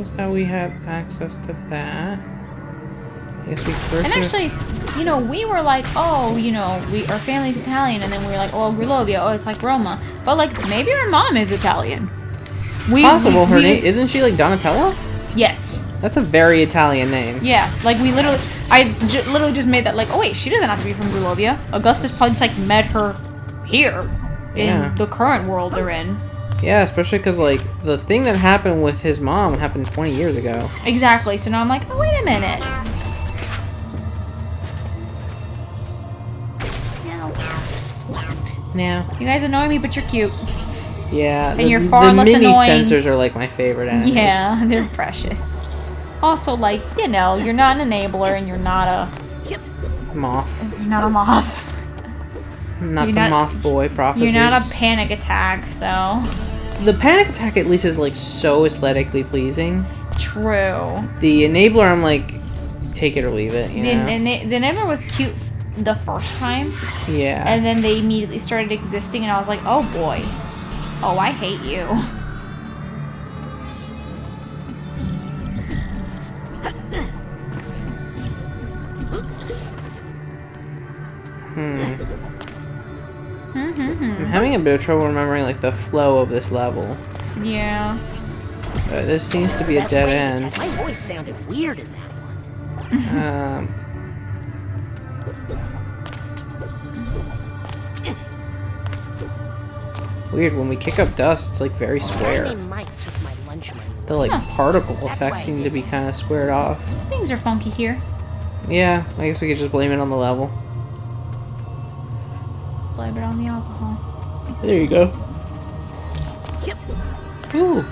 was how we had access to that. I guess we first. And actually, you know, we were like, oh, you know, our family's Italian, and then we were like, oh, Grulovia, oh, it's like Roma. But like, maybe our mom is Italian. Possible. Her name isn't she like Donatella? Yes. That's a very Italian name. Yeah, like we literally, literally just made that like, oh wait, she doesn't have to be from Grulovia. Augustus probably just like met her here in the current world they're in. Yeah, especially because like the thing that happened with his mom happened 20 years ago. Exactly. So now I'm like, oh wait a minute. Now. You guys annoy me, but you're cute. Yeah. And you're far less annoying. The mini sensors are like my favorite animals. Yeah, they're precious. Also, like, you know, you're not an enabler and you're not a moth. You're not a moth. Not the moth boy prophecies. You're not a panic attack, so. The panic attack at least is like so aesthetically pleasing. True. The enabler, I'm like, take it or leave it. You know? The enabler was cute the first time. Yeah. And then they immediately started existing, and I was like, oh boy. Oh, I hate you. I'm having a bit of trouble remembering like the flow of this level. Yeah. This seems to be a dead end. My voice sounded weird in that one. Weird, when we kick up dust, it's like very square. The like particle effects seem to be kind of squared off. Things are funky here. Yeah, I guess we could just blame it on the level. Blame it on the alcohol. There you go. Ooh.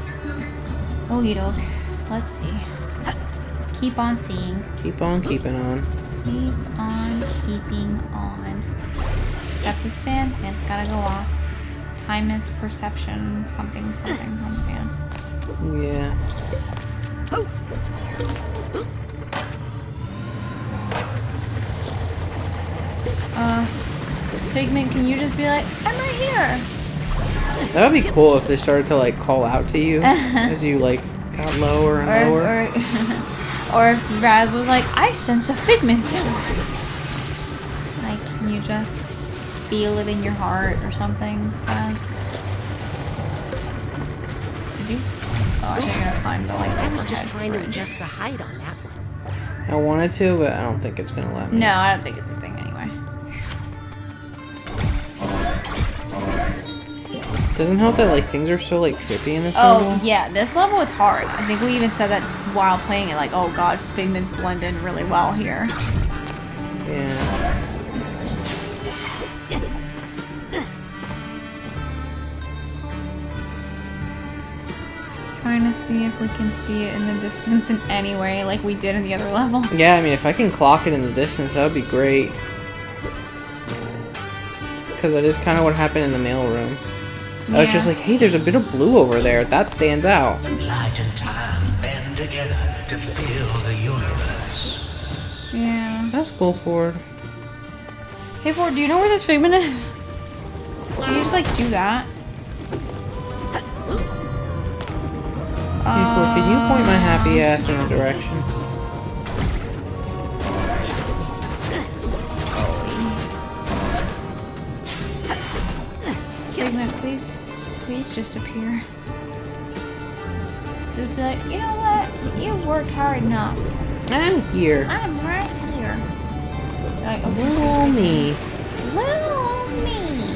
Okie doke. Let's see. Let's keep on seeing. Keep on keeping on. Keep on keeping on. Got this fan. Fan's gotta go off. Time is perception. Something on the fan. Yeah. Figment, can you just be like, I'm right here? That would be cool if they started to like call out to you as you like got lower and lower. Or if Raz was like, I sense a Figment somewhere. Like, can you just feel it in your heart or something, Raz? Did you? Oh, I think I gotta climb the like I was just trying to adjust the height on that one. I wanted to, but I don't think it's gonna let me. No, I don't think it's a thing anyway. Doesn't help that like things are so like trippy in this level. Oh yeah, this level is hard. I think we even said that while playing it, like, oh god, Figments blend in really well here. Yeah. Trying to see if we can see it in the distance in any way, like we did in the other level. Yeah, I mean, if I can clock it in the distance, that would be great. Because that is kind of what happened in the mailroom. I was just like, hey, there's a bit of blue over there. That stands out. Light and time band together to fill the universe. Yeah. That's cool, Ford. Hey Ford, do you know where this Figment is? Can you just like do that? Hey, Ford, can you point my happy ass in a direction? Figment, please just appear. Just be like, you know what? You worked hard enough. I'm here. I'm right here. Like, Little me. Little me.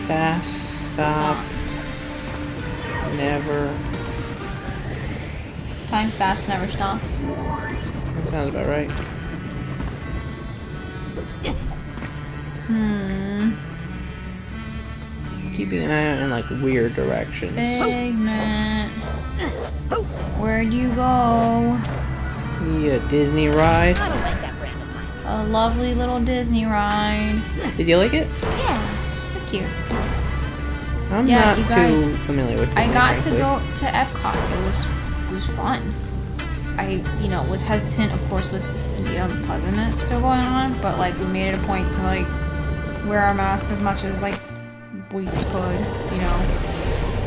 Fast, stop, Stops. never. Time fast never stops. That sounds about right. Keeping an eye out in like weird directions. Figment. Where'd you go? Yeah, Disney ride. I don't like that brand of mic. A lovely little Disney ride. Did you like it? Yeah, it's cute. I'm Yeah, not you guys, too familiar with Disney, I got frankly. to go to Epcot. It was fun. I, you know, was hesitant, of course, with the unpleasantness still going on, but like we made it a point to like wear our mask as much as like we could, you know.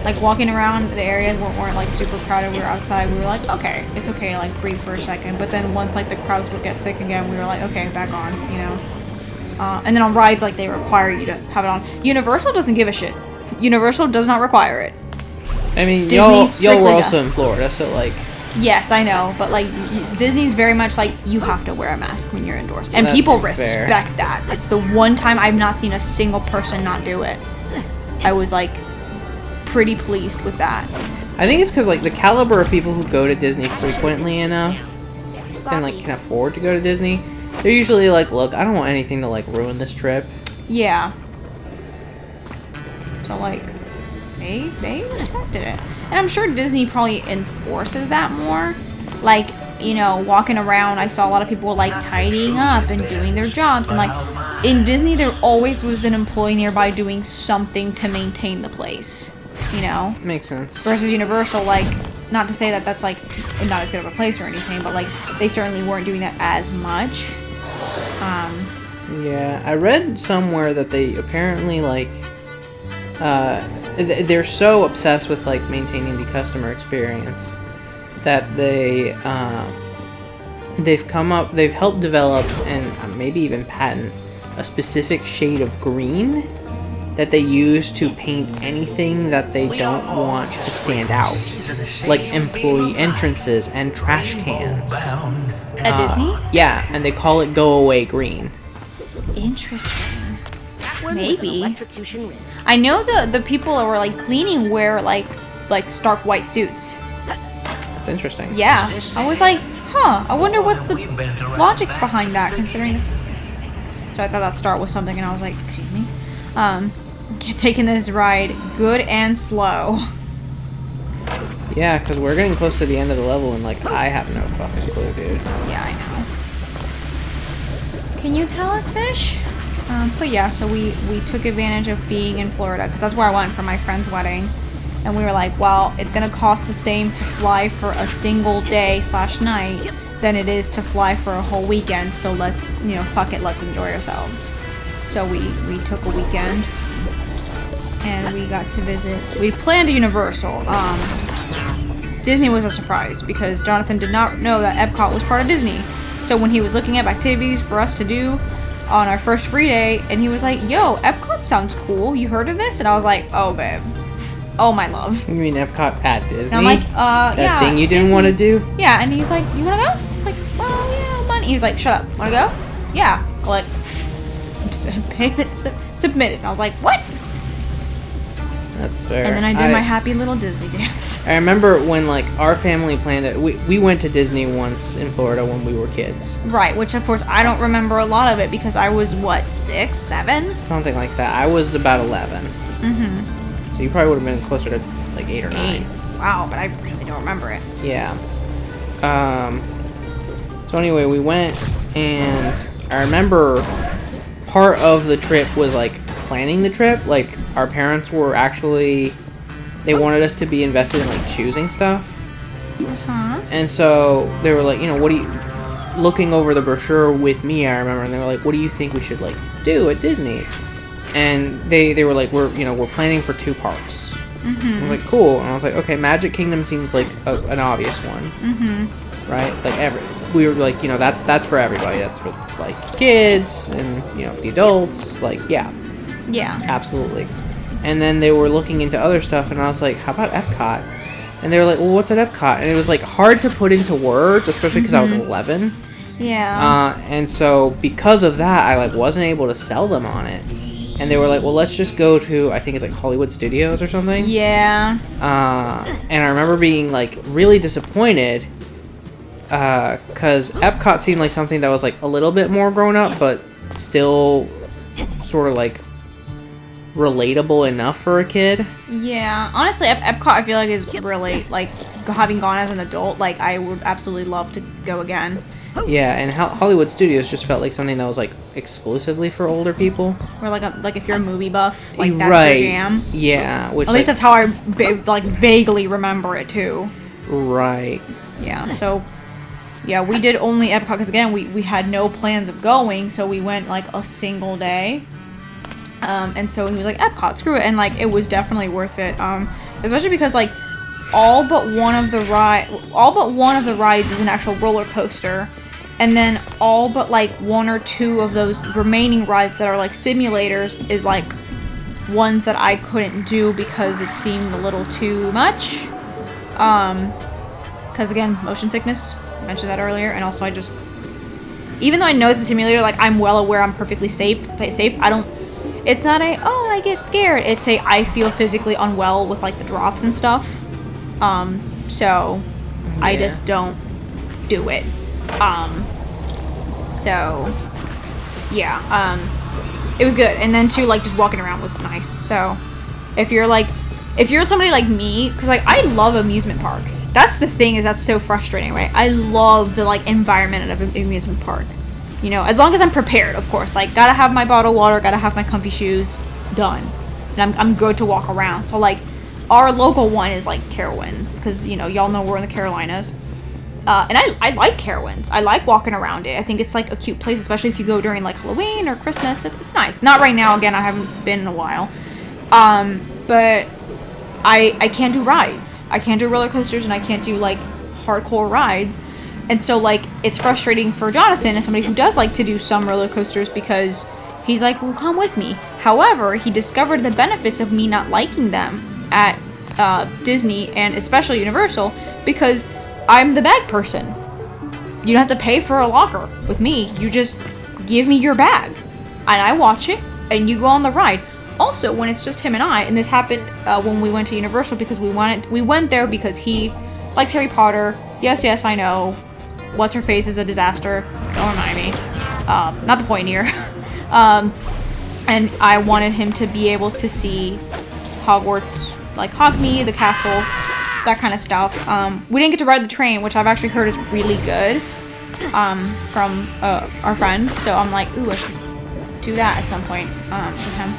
like walking around the areas where weren't like super crowded, we were outside, we were like, okay, it's okay to like breathe for a second. But then once like the crowds would get thick again, we were like, okay, back on, you know. And then on rides, like they require you to have it on. Universal doesn't give a shit. Universal does not require it. I mean, Disney's y'all were strictly also in Florida, so like. Yes, I know, but like Disney's very much like you have to wear a mask when you're indoors, and That's people fair. respect that. It's the one time I've not seen a single person not do it. I was like pretty pleased with that. I think it's because like the caliber of people who go to Disney frequently enough and like can afford to go to Disney, they're usually like, look, I don't want anything to like ruin this trip. Yeah. So like they respected it. And I'm sure Disney probably enforces that more. Like, you know, walking around, I saw a lot of people like tidying up and doing their jobs. And like, in Disney, there always was an employee nearby doing something to maintain the place. You know? Makes sense. Versus Universal, like, not to say that that's like not as good of a place or anything, but like, they certainly weren't doing that as much. Yeah, I read somewhere that they apparently like they're so obsessed with like maintaining the customer experience that they've helped develop and maybe even patent a specific shade of green that they use to paint anything that they don't want to stand out, like employee entrances and trash cans. At Disney? Yeah, and they call it go away green. Interesting. One was an Maybe. electrocution risk. I know the people who were like cleaning wear like stark white suits. That's interesting. Yeah. I was like, huh, I wonder what's the logic behind that, considering So I thought that start was something, and I was like, excuse me? Taking this ride good and slow. Yeah, because we're getting close to the end of the level, and like I have no fucking clue, dude. Yeah, I know. Can you tell us, Fish? But yeah, so we took advantage of being in Florida, because that's where I went for my friend's wedding. And we were like, well, it's going to cost the same to fly for a single day/night than it is to fly for a whole weekend. So let's, you know, fuck it, let's enjoy ourselves. So we took a weekend, and we got to visit. We planned Universal. Disney was a surprise, because Jonathan did not know that Epcot was part of Disney. So when he was looking up activities for us to do on our first free day, and he was like, yo, Epcot sounds cool. You heard of this? And I was like, oh, babe. Oh, my love. You mean Epcot at Disney? And I'm like, that yeah. thing you didn't Disney. want to do? Yeah, and he's like, you want to go? It's like, well, yeah, money. He was like, shut up. Want to go? Yeah. I'm like, payment submitted. And I was like, what? That's fair. And then I did my happy little Disney dance. I remember when like our family planned it. We went to Disney once in Florida when we were kids. Right, which of course I don't remember a lot of it because I was, what, 6, 7? Something like that. I was about 11. Mm-hmm. So you probably would have been closer to like 8 or 9. Wow, but I really don't remember it. Yeah. So anyway, we went, and I remember part of the trip was like planning the trip. Like our parents were actually, they wanted us to be invested in like choosing stuff. Uh-huh. And so they were like, you know, what do you, looking over the brochure with me, I remember, and they were like, what do you think we should like do at Disney? And they were like, we're planning for 2 parks. Mm-hmm. I was like, cool. And I was like, okay, Magic Kingdom seems like an obvious one. Mm-hmm. Right? Like we were like, you know, that's for everybody. That's for like kids and, you know, the adults. Like, yeah. Yeah. Absolutely. And then they were looking into other stuff, and I was like, how about Epcot? And they were like, well, what's at Epcot? And it was like hard to put into words, especially because I was 11. Yeah. And so because of that, I like wasn't able to sell them on it. And they were like, well, let's just go to, I think it's like Hollywood Studios or something. Yeah. And I remember being like really disappointed because Epcot seemed like something that was like a little bit more grown up, but still sort of like relatable enough for a kid. Yeah. Honestly, Epcot I feel like is really, like, having gone as an adult, like, I would absolutely love to go again. Yeah, and Hollywood Studios just felt like something that was like exclusively for older people. Or like if you're a movie buff, like that's right. your jam. Yeah, which At least that's how I like vaguely remember it too. Right. Yeah. So, yeah, we did only Epcot because again we had no plans of going, so we went like a single day. And so he was like, Epcot, screw it, and like it was definitely worth it. especially because like all but one of the rides is an actual roller coaster, and then all but like 1 or 2 of those remaining rides that are like simulators is like ones that I couldn't do because it seemed a little too much. Because again, motion sickness, I mentioned that earlier, and also I just, even though I know it's a simulator, like I'm well aware I'm perfectly safe, it's not a, oh, I get scared, it's a, I feel physically unwell with like the drops and stuff. So I just don't do it. So yeah, it was good. And then too, like just walking around was nice. So if you're somebody like me, because like I love amusement parks. That's the thing, is that's so frustrating, right? I love the like environment of an amusement park. You know, as long as I'm prepared, of course. Like, gotta have my bottled water, gotta have my comfy shoes, done. And I'm good to walk around. So like, our local one is like Carowinds, because you know, y'all know we're in the Carolinas. And I like Carowinds. I like walking around it. I think it's like a cute place, especially if you go during like Halloween or Christmas. It's nice. Not right now, again, I haven't been in a while. But I can't do rides. I can't do roller coasters, and I can't do like hardcore rides. And so like it's frustrating for Jonathan, as somebody who does like to do some roller coasters, because he's like, well, come with me. However, he discovered the benefits of me not liking them at Disney, and especially Universal, because I'm the bag person. You don't have to pay for a locker with me. You just give me your bag and I watch it and you go on the ride. Also, when it's just him and I, and this happened when we went to Universal, because we went there because he likes Harry Potter. Yes, I know. What's her face is a disaster. Don't remind me. Not the point here. And I wanted him to be able to see Hogwarts, like Hogsmeade, the castle, that kind of stuff. We didn't get to ride the train, which I've actually heard is really good, from our friend. So I'm like, ooh, I should do that at some point with him.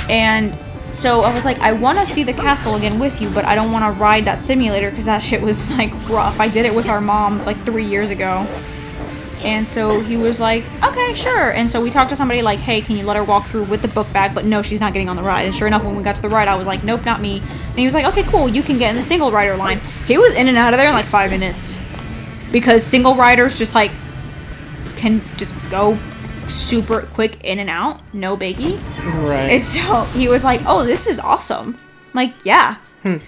And so I was like, I want to see the castle again with you, but I don't want to ride that simulator because that shit was like rough. I did it with our mom like 3 years ago. And so he was like, okay, sure. And so we talked to somebody like, hey, can you let her walk through with the book bag? But no, she's not getting on the ride. And sure enough, when we got to the ride, I was like, nope, not me. And he was like, okay, cool, you can get in the single rider line. He was in and out of there in like 5 minutes. Because single riders just like can just go super quick in and out, no biggie. Right. And so he was like, oh, this is awesome. I'm like, yeah.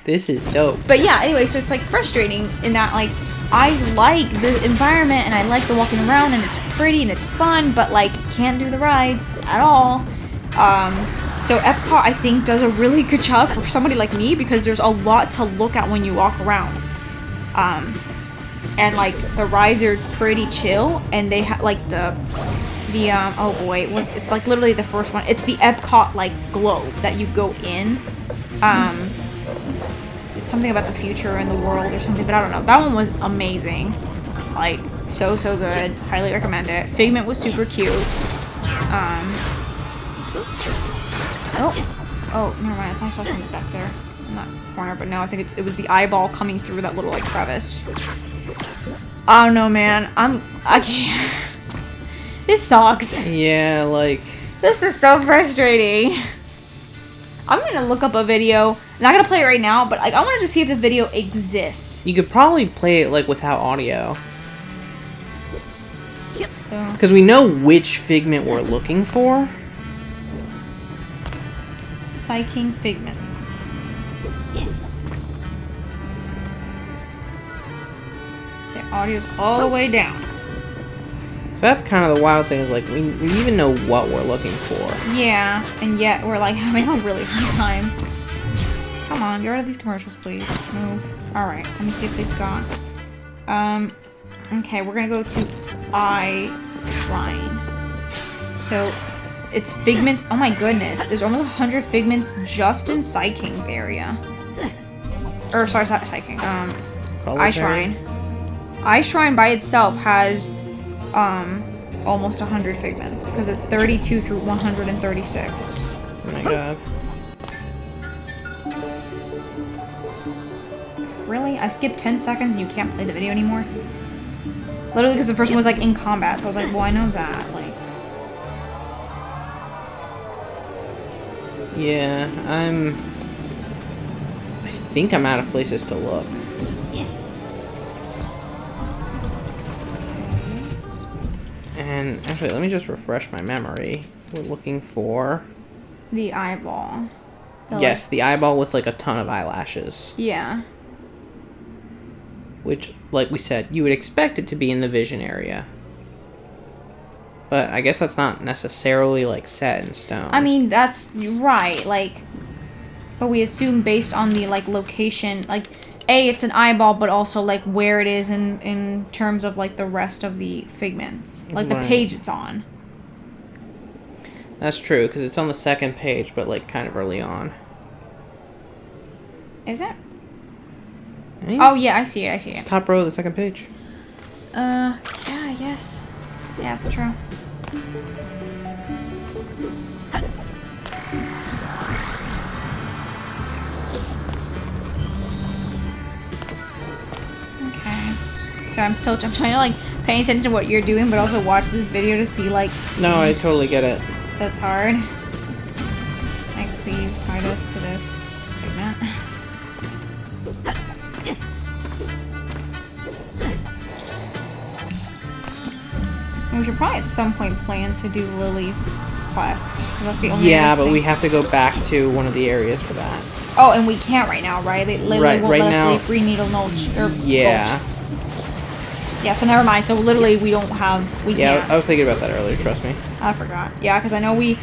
This is dope. But yeah, anyway, so it's like frustrating in that like, I like the environment and I like the walking around and it's pretty and it's fun, but like can't do the rides at all. So Epcot, I think, does a really good job for somebody like me, because there's a lot to look at when you walk around. And like the rides are pretty chill, and they have like the oh boy, it's like literally the first one. It's the Epcot like globe that you go in. It's something about the future and the world or something, but I don't know. That one was amazing. Like, so good. Highly recommend it. Figment was super cute. Oh, never mind. I thought I saw something back there in that corner, but no, I think it was the eyeball coming through that little like crevice. I don't know, man. I can't. This sucks. Yeah, like, this is so frustrating. I'm gonna look up a video. I'm not gonna play it right now, but like I wanted to see if the video exists. you could probably play it like without audio, So because we know which Figment we're looking for. Psyching Figments. Okay, audio's all the way down. So that's kind of the wild thing, is like we even know what we're looking for. Yeah, and yet we're like having a really hard time. Come on, get rid of these commercials, please. Move. Alright, let me see if they've got... Okay, we're gonna go to I Shrine. So, it's Figments. Oh my goodness, there's almost 100 Figments just in Psyking's area. Or, sorry, not Psyking. I Shrine. I Shrine by itself has, almost 100 Figments, because it's 32 through 136. Oh my god. Really? I skipped 10 seconds and you can't play the video anymore? Literally because the person was like in combat, so I was like, well, I know that, like... Yeah, think I'm out of places to look. And actually, let me just refresh my memory. We're looking for... The eyeball. Yes, the eyeball with like a ton of eyelashes. Yeah. Which, like we said, you would expect it to be in the vision area. But I guess that's not necessarily like set in stone. I mean, that's right, like, but we assume based on the like location, like, A, it's an eyeball, but also like where it is in terms of like the rest of the figments, like the Right. page it's on. That's true, because it's on the second page, but like kind of early on. Is it? Right? Oh yeah, I see it. I see It's it. top row of the second page. Yeah, I guess. Yeah, that's true. Okay. So I'm trying to like pay attention to what you're doing, but also watch this video to see like. No, I totally get it. So it's hard. Like, please guide us to this figment. We should probably at some point plan to do Lily's quest. 'Cause that's the only Yeah, other but thing. we have to go back to one of the areas for that. Oh, and we can't right now, right? Lily Right, won't right let now- us leave Green Needle Notch. Yeah. Gulch. Yeah, so never mind. So literally we don't have... We Yeah, can't. I was thinking about that earlier, trust me. I forgot. Yeah, because I know we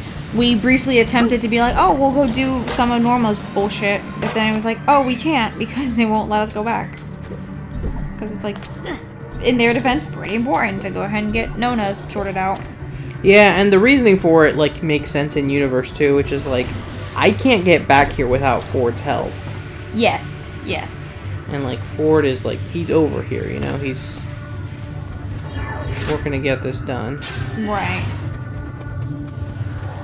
briefly attempted to be like, oh, we'll go do some of Norma's bullshit. But then it was like, oh, we can't because they won't let us go back. Because it's like, in their defense, pretty important to go ahead and get Nona sorted out. Yeah, and the reasoning for it, like, makes sense in Universe 2, which is, like, I can't get back here without Ford's help. Yes, yes. And, like, Ford is, like, he's over here, you know? He's working to get this done. Right.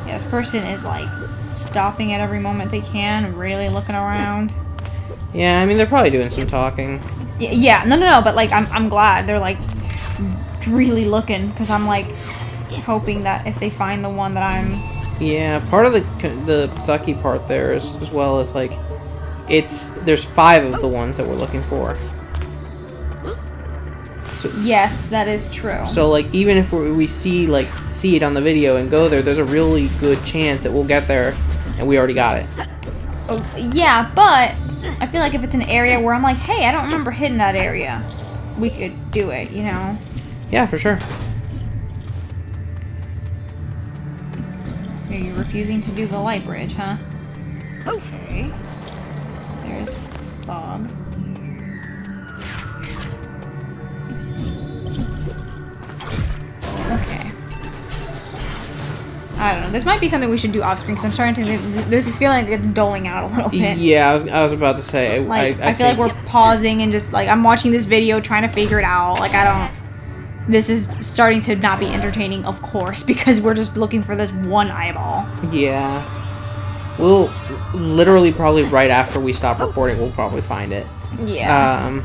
Yeah, this person is, like, stopping at every moment they can, really looking around. Yeah, I mean, they're probably doing some talking. Yeah, no, but, like, I'm glad they're, like, really looking, because I'm, like, hoping that if they find the one that I'm... Yeah, part of the sucky part there is, as well as, like, there's 5 of the ones that we're looking for. So, Yes, that is true. so like, even if we see it on the video and go there, there's a really good chance that we'll get there and we already got it. Oh, yeah, but I feel like if it's an area where I'm like, hey, I don't remember hitting that area, we could do it, you know? Yeah, for sure. You're refusing to do the light bridge, huh? Okay. There's Bob. Okay. I don't know. This might be something we should do off screen because I'm starting to. This is feeling like it's doling out a little bit. Yeah, I was about to say. Like I feel think, like we're pausing and just like I'm watching this video trying to figure it out. Like I don't. This is starting to not be entertaining, of course, because we're just looking for this one eyeball. Yeah. We'll literally probably right after we stop recording, we'll probably find it. Yeah.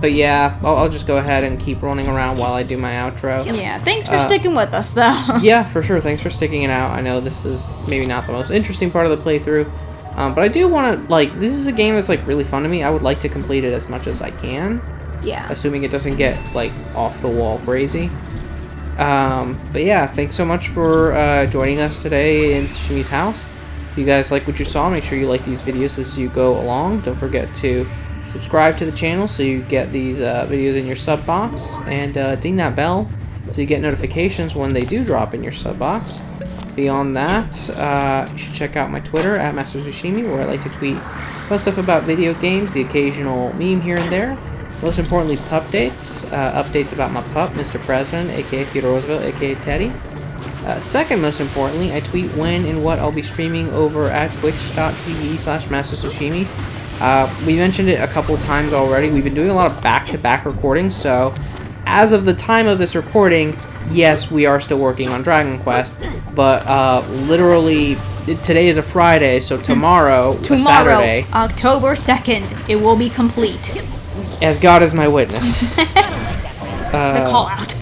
But yeah, I'll just go ahead and keep running around while I do my outro. Yeah. Thanks for sticking with us, though. Yeah, for sure. Thanks for sticking it out. I know this is maybe not the most interesting part of the playthrough, but I do want to, like, this is a game that's, like, really fun to me. I would like to complete it as much as I can. Yeah. Assuming it doesn't get, like, off the wall crazy. But yeah, thanks so much for joining us today in Shimi's house. If you guys like what you saw, make sure you like these videos as you go along. Don't forget to subscribe to the channel so you get these videos in your sub box, and ding that bell so you get notifications when they do drop in your sub box. Beyond that, you should check out my Twitter at MasterSushimi, where I like to tweet fun stuff about video games, the occasional meme here and there. Most importantly, pup dates. Updates about my pup, Mr. President, aka Theodore Roosevelt, aka Teddy. Second, most importantly, I tweet when and what I'll be streaming over at twitch.tv/MasterSushimi. We mentioned it a couple times already. We've been doing a lot of back-to-back recordings, so as of the time of this recording, yes, we are still working on Dragon Quest, but literally, today is a Friday, so tomorrow, a Saturday, October 2nd, it will be complete. as God is my witness. The call out.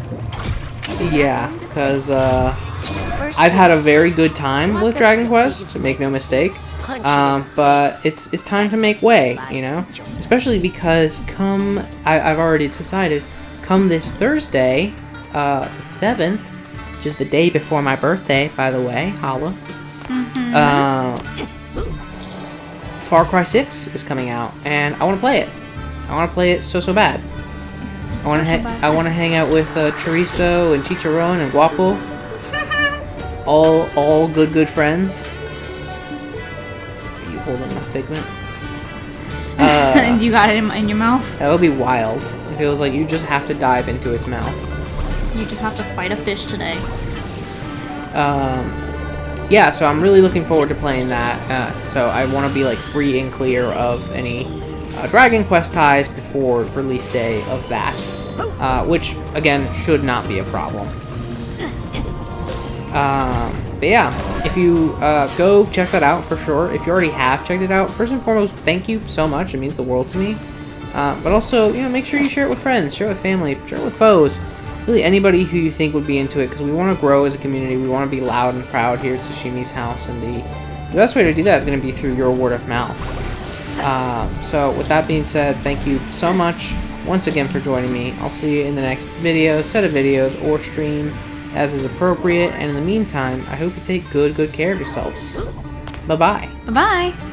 Yeah, because I've had a very good time with Dragon Quest, make no mistake. But it's time to make way, you know? Especially because I've already decided, come this Thursday, the 7th, which is the day before my birthday, by the way, holla. Far Cry 6 is coming out, and I want to play it. I want to play it so bad. I want to hang out with Chorizo and Chicharron and Guapo. all good friends. Are you holding my Figment? And you got it in your mouth? That would be wild. It feels like you just have to dive into its mouth. You just have to fight a fish today. Yeah, so I'm really looking forward to playing that. So I want to be like free and clear of any Dragon Quest ties before release day of that, which again should not be a problem. But yeah, if you go check that out for sure. If you already have checked it out, first and foremost, thank you so much. It means the world to me. But also, you know, make sure you share it with friends, share it with family, share it with foes. Really anybody who you think would be into it, because we want to grow as a community. We want to be loud and proud here at Sashimi's house, and the best way to do that is going to be through your word of mouth. So with that being said, thank you so much once again for joining me. I'll see you in the next video, set of videos, or stream as is appropriate, and in the meantime, I hope you take good care of yourselves. Bye-bye. Bye-bye.